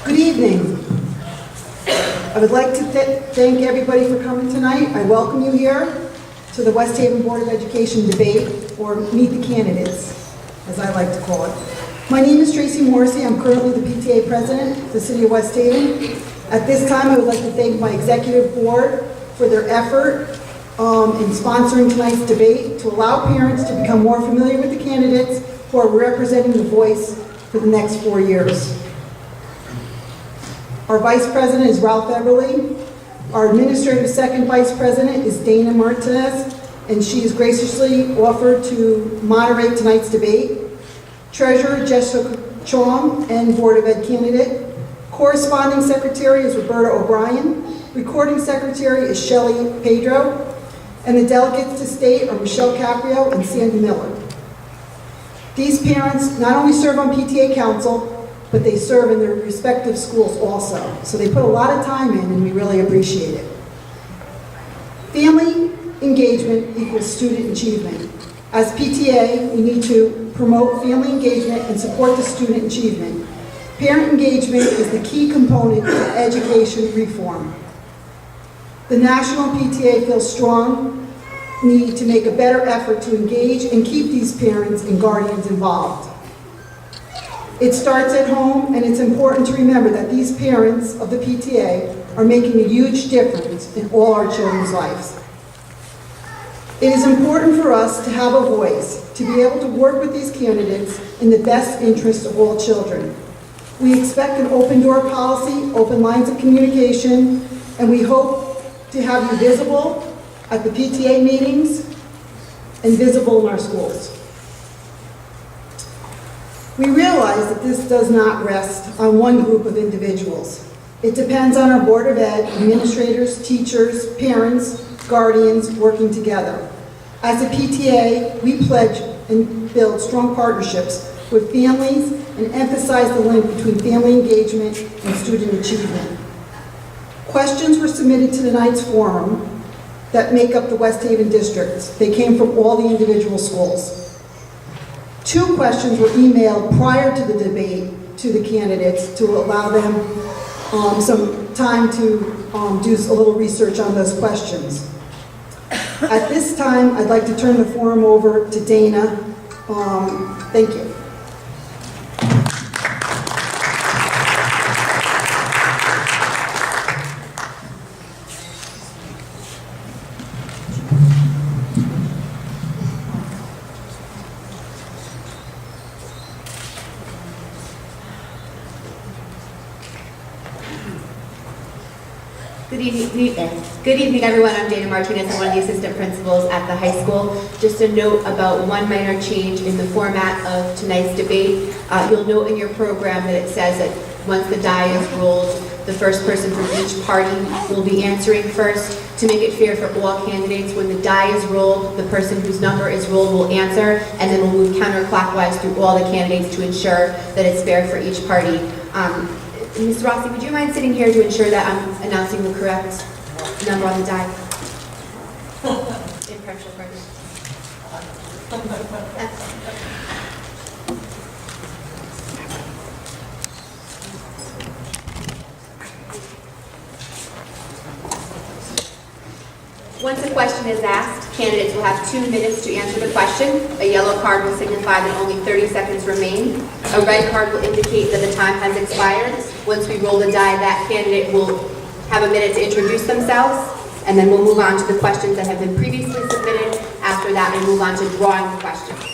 Good evening. I would like to thank everybody for coming tonight. I welcome you here to the West Haven Board of Education debate, or Meet the Candidates, as I like to call it. My name is Tracy Morrissey. I'm currently the PTA president of the City of West Haven. At this time, I would like to thank my executive board for their effort in sponsoring tonight's debate to allow parents to become more familiar with the candidates who are representing the voice for the next 4 years. Our vice president is Ralph Eberly. Our administrative second vice president is Dana Martinez, and she has graciously offered to moderate tonight's debate. Treasurer Jessica Chong and Board of Ed candidate. Corresponding secretary is Roberta O'Brien. Recording secretary is Shelley Pedro. And the delegates to state are Michelle Caprio and Sandy Miller. These parents not only serve on PTA council, but they serve in their respective schools also. So they put a lot of time in, and we really appreciate it. Family engagement equals student achievement. As PTA, we need to promote family engagement and support the student achievement. Parent engagement is the key component to education reform. The National PTA feels strong need to make a better effort to engage and keep these parents and guardians involved. It starts at home, and it's important to remember that these parents of the PTA are making a huge difference in all our children's lives. It is important for us to have a voice, to be able to work with these candidates in the best interest of all children. We expect an open door policy, open lines of communication, and we hope to have you visible at the PTA meetings and visible in our schools. We realize that this does not rest on one group of individuals. It depends on our Board of Ed, administrators, teachers, parents, guardians working together. As a PTA, we pledge and build strong partnerships with families and emphasize the link between family engagement and student achievement. Questions were submitted to tonight's forum that make up the West Haven districts. They came from all the individual schools. 2 questions were emailed prior to the debate to the candidates to allow them some time to do a little research on those questions. At this time, I'd like to turn the forum over to Dana. Thank you. Good evening, everyone. I'm Dana Martinez. I'm one of the assistant principals at the high school. Just a note about one minor change in the format of tonight's debate. You'll note in your program that it says that once the die is rolled, the first person from each party will be answering first. To make it fair for all candidates, when the die is rolled, the person whose number is rolled will answer, and then we'll move counterclockwise through all the candidates to ensure that it's fair for each party. Ms. Rossi, would you mind sitting here to ensure that I'm announcing the correct number on the die? Impartial party. Once a question is asked, candidates will have 2 minutes to answer the question. A yellow card will signify that only 30 seconds remain. A red card will indicate that the time has expired. Once we roll the die, that candidate will have a minute to introduce themselves, and then we'll move on to the questions that have been previously submitted. After that, we'll move on to drawing the questions.